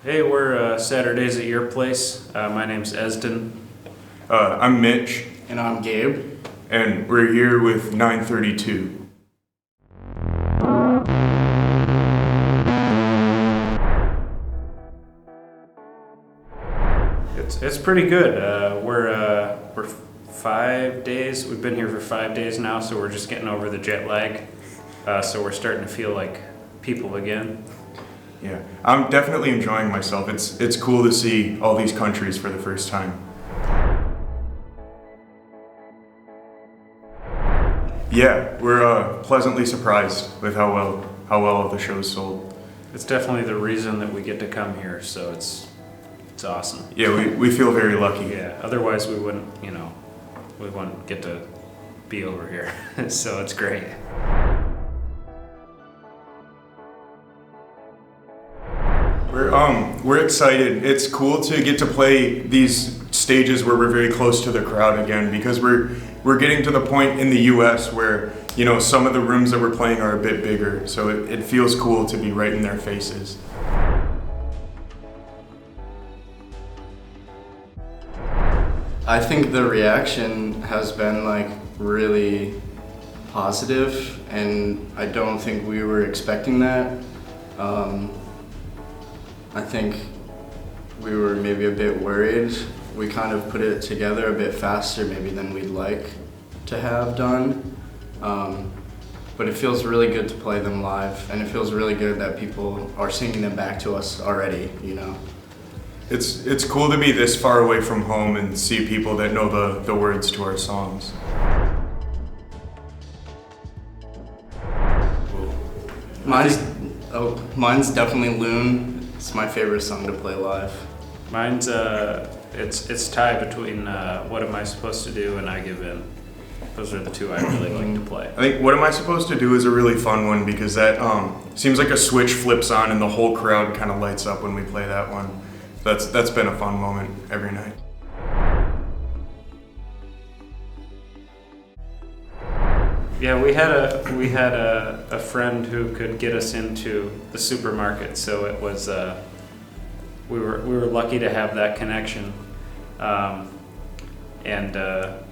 Hey, we're Saturdays at your place. My name's Esden. I'm Mitch. And I'm Gabe. And we're here with 932. It's pretty good. We're 5 days. We've been here for 5 days now, so we're just getting over the jet lag. So we're starting to feel like people again. Yeah, I'm definitely enjoying myself. It's cool to see all these countries for the first time. Yeah, we're pleasantly surprised with how well the show's sold. It's definitely the reason that we get to come here, so it's awesome. Yeah, we feel very lucky. Yeah, otherwise we wouldn't get to be over here. So it's great. We're excited. It's cool to get to play these stages where we're very close to the crowd again, because we're getting to the point in the US where, some of the rooms that we're playing are a bit bigger, so it feels cool to be right in their faces. I think the reaction has been really positive, and I don't think we were expecting that. I think we were maybe a bit worried. We kind of put it together a bit faster maybe than we'd like to have done. But it feels really good to play them live, and it feels really good that people are singing them back to us already, It's cool to be this far away from home and see people that know the words to our songs. Mine's definitely Loon. It's my favorite song to play live. Mine's it's tied between What Am I Supposed to Do and I Give In. Those are the two I really like to play. I think What Am I Supposed to Do is a really fun one, because that seems like a switch flips on and the whole crowd kind of lights up when we play that one. That's been a fun moment every night. Yeah, we had a friend who could get us into the supermarket, so it was we were lucky to have that connection, and there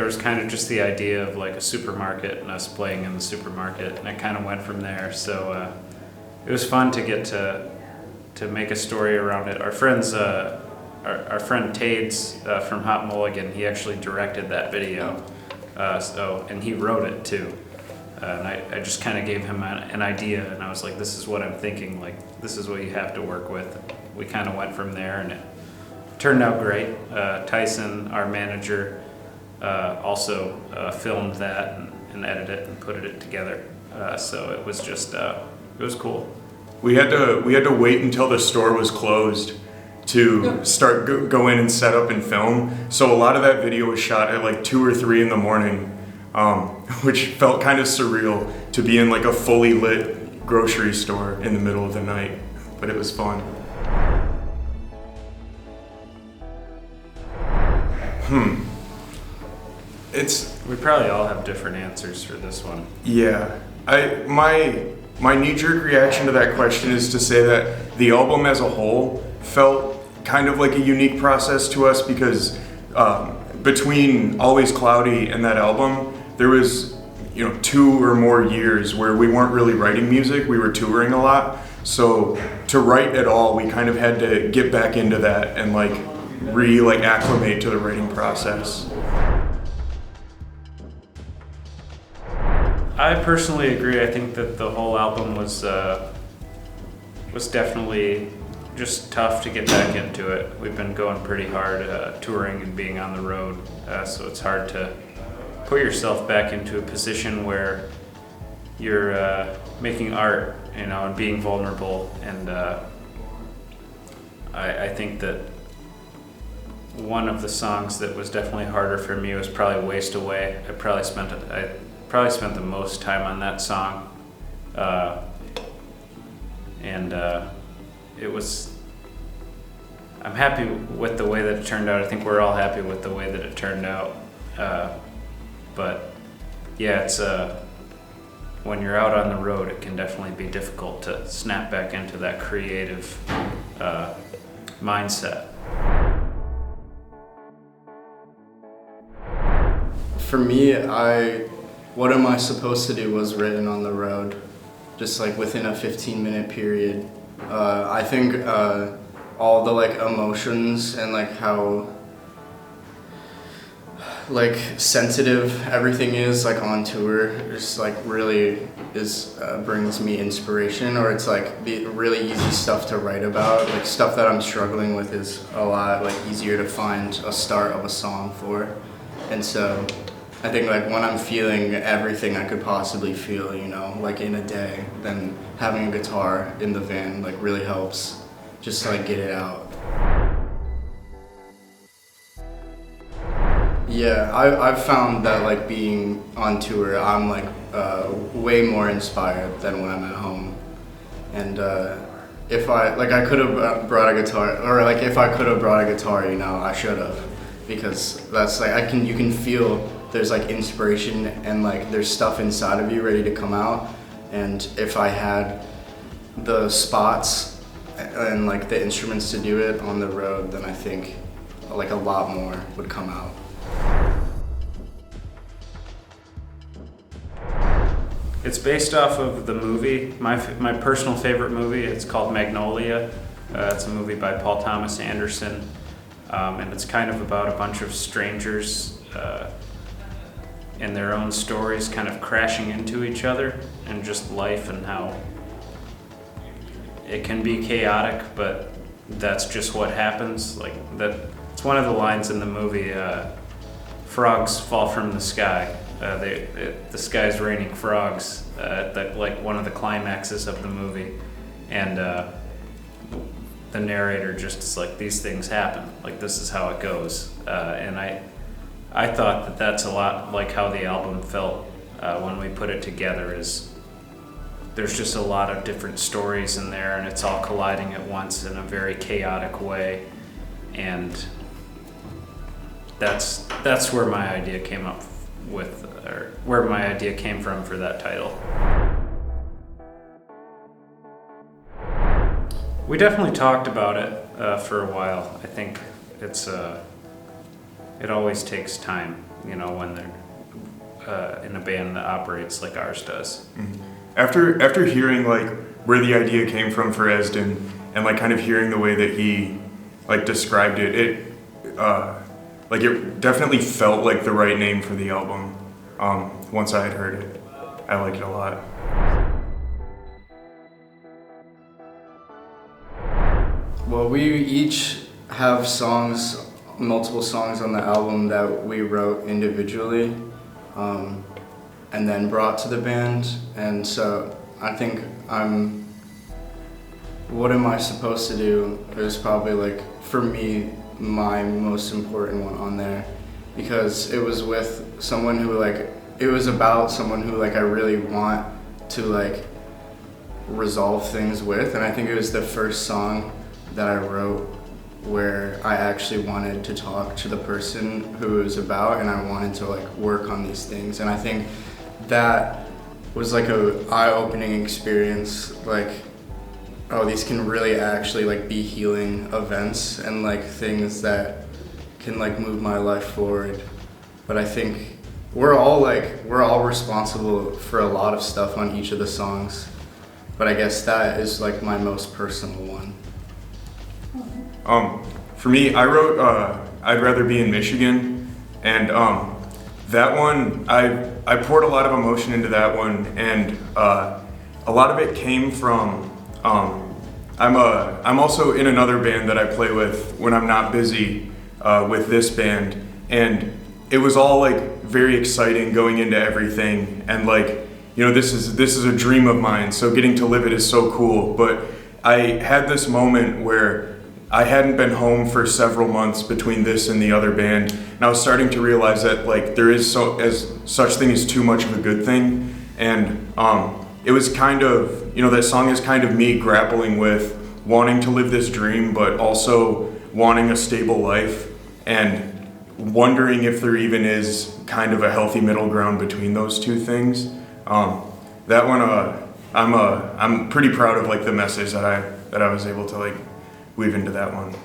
was kind of just the idea of like a supermarket and us playing in the supermarket, and it kind of went from there. So it was fun to get to make a story around it. Our friend Tades from Hot Mulligan, he actually directed that video. And he wrote it too. And I just kind of gave him an idea, and I was like, this is what I'm thinking, like, this is what you have to work with. We kind of went from there, and it turned out great. Tyson, our manager, also filmed that and edited it and put it together. So it was just, it was cool. We had to wait until the store was closed to start go in and set up and film. So a lot of that video was shot at like 2 or 3 in the morning, which felt kind of surreal to be in like a fully lit grocery store in the middle of the night, but it was fun. We probably all have different answers for this one. Yeah, my knee-jerk reaction to that question is to say that the album as a whole felt kind of like a unique process to us, because between Always Cloudy and that album, there was 2 or more years where we weren't really writing music. We were touring a lot, so to write at all, we kind of had to get back into that and acclimate to the writing process. I personally agree. I think that the whole album was definitely just tough to get back into it. We've been going pretty hard touring and being on the road, so it's hard to put yourself back into a position where you're making art, and being vulnerable. And I think that one of the songs that was definitely harder for me was probably Waste Away. I probably spent the most time on that song, and it was. I'm happy with the way that it turned out. I think we're all happy with the way that it turned out. But yeah, when you're out on the road, it can definitely be difficult to snap back into that creative mindset. For me, What Am I Supposed to Do was written on the road, just like within a 15-minute period. I think all the like emotions and like how like sensitive everything is like on tour just like really brings me inspiration, or it's like the really easy stuff to write about. Like stuff that I'm struggling with is a lot like easier to find a start of a song for. And so I think like when I'm feeling everything I could possibly feel, you know, like in a day, then having a guitar in the van like really helps just to like get it out. Yeah, I've found that like being on tour, I'm like way more inspired than when I'm at home. And if I could have brought a guitar, or like if I could have brought a guitar, you know, I should have, because that's like you can feel there's like inspiration and like there's stuff inside of you ready to come out. And if I had the spots and like the instruments to do it on the road, then I think like a lot more would come out. It's based off of the movie, my personal favorite movie. It's called Magnolia. It's a movie by Paul Thomas Anderson, and it's kind of about a bunch of strangers and their own stories kind of crashing into each other, and just life and how it can be chaotic, but that's just what happens. Like that, it's one of the lines in the movie. Frogs fall from the sky. The sky's raining frogs. That like one of the climaxes of the movie, and the narrator just is like, these things happen. Like this is how it goes. And I thought that that's a lot like how the album felt when we put it together. Is there's just a lot of different stories in there, and it's all colliding at once in a very chaotic way, and that's where my idea came up with, or where my idea came from for that title. We definitely talked about it for a while. I think it always takes time, you know, when they're in a band that operates like ours does. Mm-hmm. After hearing like where the idea came from for Esden, and like kind of hearing the way that he like described it, like it definitely felt like the right name for the album. Once I had heard it, I liked it a lot. Well, we each have songs, multiple songs on the album that we wrote individually, and then brought to the band. And so I think What Am I Supposed to Do is probably like, for me, my most important one on there, because it was with someone who like, it was about someone who like I really want to like resolve things with. And I think it was the first song that I wrote where I actually wanted to talk to the person who it was about, and I wanted to like work on these things. And I think that was like a eye-opening experience, like, oh, these can really actually like be healing events and like things that can like move my life forward. But I think we're all responsible for a lot of stuff on each of the songs, but I guess that is like my most personal one. For me, I wrote I'd Rather Be in Michigan, and that one, I poured a lot of emotion into that one, and a lot of it came from, I'm also in another band that I play with when I'm not busy with this band, and it was all like very exciting going into everything, and like, you know, this is a dream of mine, so getting to live it is so cool. But I had this moment where I hadn't been home for several months between this and the other band, and I was starting to realize that like there is such thing as too much of a good thing. And it was kind of, you know, that song is kind of me grappling with wanting to live this dream, but also wanting a stable life, and wondering if there even is kind of a healthy middle ground between those two things. that one, I'm pretty proud of like the message that I was able to like weave into that one.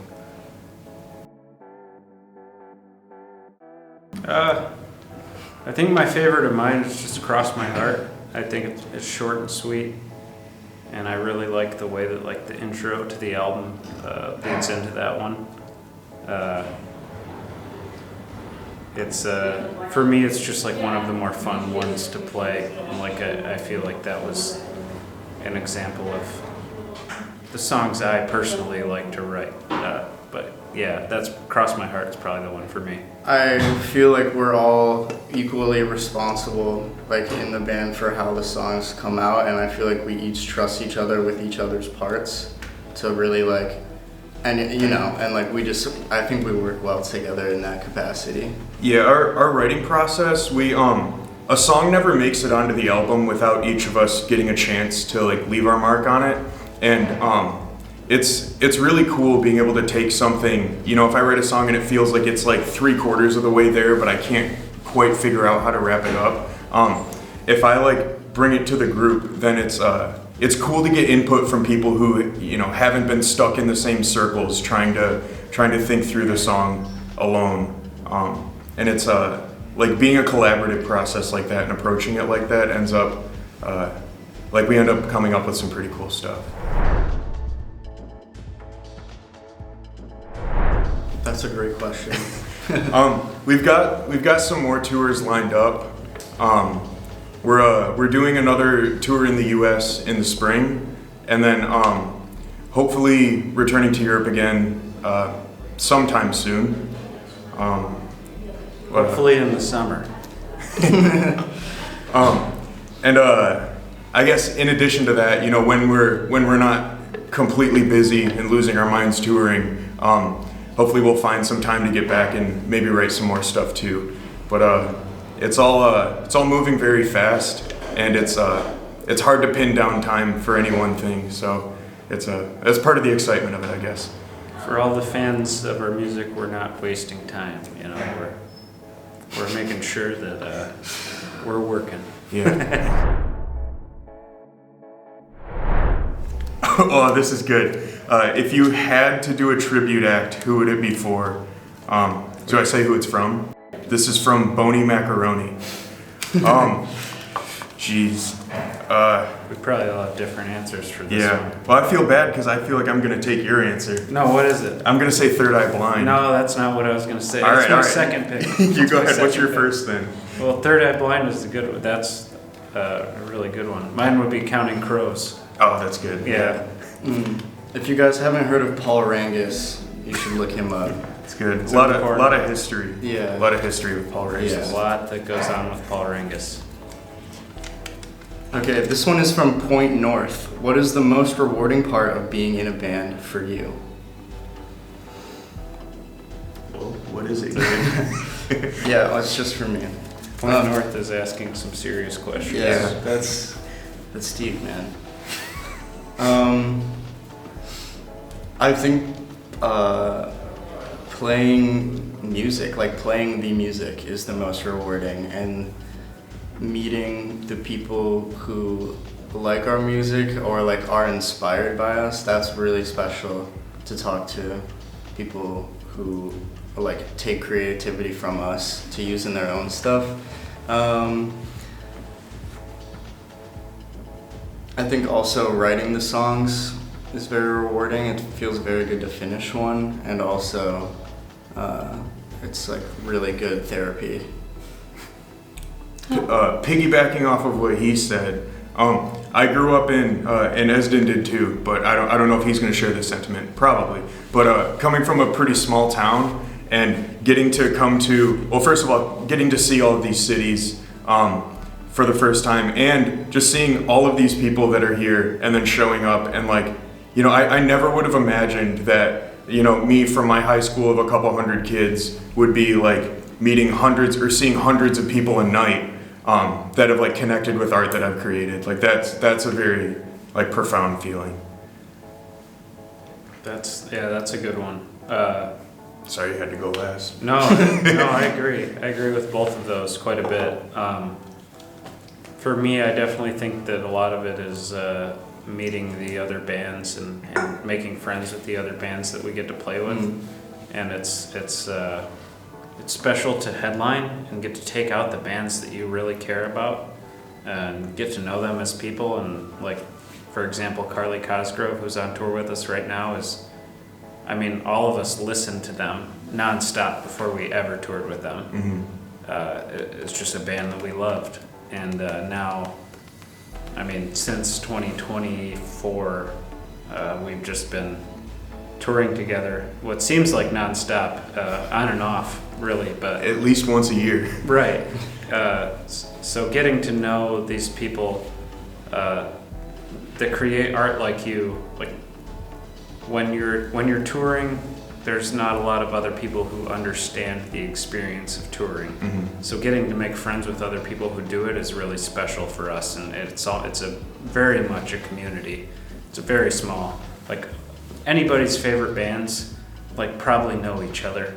I think my favorite of mine is just Across My Heart. I think it's short and sweet, and I really like the way that like the intro to the album leads into that one. It's for me, it's just like one of the more fun ones to play. And like I feel like that was an example of the songs I personally like to write. But yeah, that's Cross My Heart is probably the one for me. I feel like we're all equally responsible, like in the band, for how the songs come out, and I feel like we each trust each other with each other's parts to really like, and you know, and like I think we work well together in that capacity. Yeah, our writing process, we a song never makes it onto the album without each of us getting a chance to like leave our mark on it, and it's really cool being able to take something, you know, if I write a song and it feels like it's like 3/4 of the way there, but I can't quite figure out how to wrap it up. If I like bring it to the group, then it's cool to get input from people who, you know, haven't been stuck in the same circles trying to think through the song alone. And it's like being a collaborative process like that and approaching it like that ends up like we end up coming up with some pretty cool stuff. That's a great question. We've got some more tours lined up. We're doing another tour in the U.S. in the spring, and then hopefully returning to Europe again sometime soon. Hopefully in the summer. And I guess in addition to that, you know, when we're not completely busy and losing our minds touring, hopefully we'll find some time to get back and maybe write some more stuff too. But it's all moving very fast, and it's hard to pin down time for any one thing. So it's part of the excitement of it, I guess. For all the fans of our music, we're not wasting time. You know, we're making sure that we're working. Yeah. Oh, this is good. If you had to do a tribute act, who would it be for? Do I say who it's from? This is from Boney Macaroni. Jeez. We probably all have different answers for this Yeah. one. Well, I feel bad because I feel like I'm going to take your answer. No, what is it? I'm going to say Third Eye Blind. No, that's not what I was going to say. All That's right, my all right. second pick. You go That's ahead. my What's your second pick. first then? Well, Third Eye Blind is a good one. That's a really good one. Mine would be Counting Crows. Oh, that's good. Yeah. If you guys haven't heard of Paul Rangus, you should look him up. It's good. It's A lot important. of history. Yeah. A lot of history with Paul Rangus. There's a lot that goes on with Paul Rangus. Okay, this one is from Point North. What is the most rewarding part of being in a band for you? Well, what is it? Yeah, well, it's just for me. Point North is asking some serious questions. Yeah, that's deep, man. I think playing music, like playing the music, is the most rewarding, and meeting the people who like our music or like are inspired by us, that's really special to talk to people who like take creativity from us to use in their own stuff. I think also writing the songs is very rewarding. It feels very good to finish one, and also it's like really good therapy. Piggybacking off of what he said, I grew up in, and Esden did too, but I don't know if he's going to share this sentiment, probably. But coming from a pretty small town and getting to come to, well, first of all, getting to see all of these cities for the first time, and just seeing all of these people that are here and then showing up, and like, you know, I never would have imagined that, you know, me from my high school of a couple hundred kids would be like meeting hundreds or seeing hundreds of people a night that have like connected with art that I've created. Like that's a very like profound feeling. That's a good one. Sorry you had to go last. No, I agree. I agree with both of those quite a bit. For me, I definitely think that a lot of it is meeting the other bands and making friends with the other bands that we get to play with. And it's special to headline and get to take out the bands that you really care about and get to know them as people. And like, for example, Carly Cosgrove, who's on tour with us right now, all of us listened to them nonstop before we ever toured with them. It's just a band that we loved. And now, since 2024, we've just been touring together, what seems like nonstop, on and off, really, but At least once a year. right. So getting to know these people that create art like you, like when you're touring, there's not a lot of other people who understand the experience of touring. So getting to make friends with other people who do it is really special for us, and it's a very much a community. It's a very small, like anybody's favorite bands like probably know each other.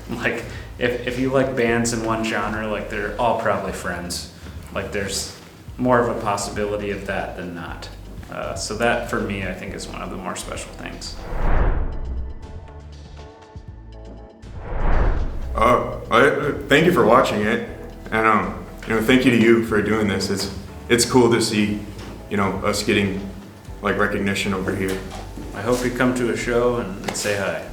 Like if you like bands in one genre, like they're all probably friends. Like there's more of a possibility of that than not. So that for me, I think is one of the more special things. Thank you for watching it, and thank you to you for doing this. It's cool to see, us getting like recognition over here. I hope you come to a show and say hi.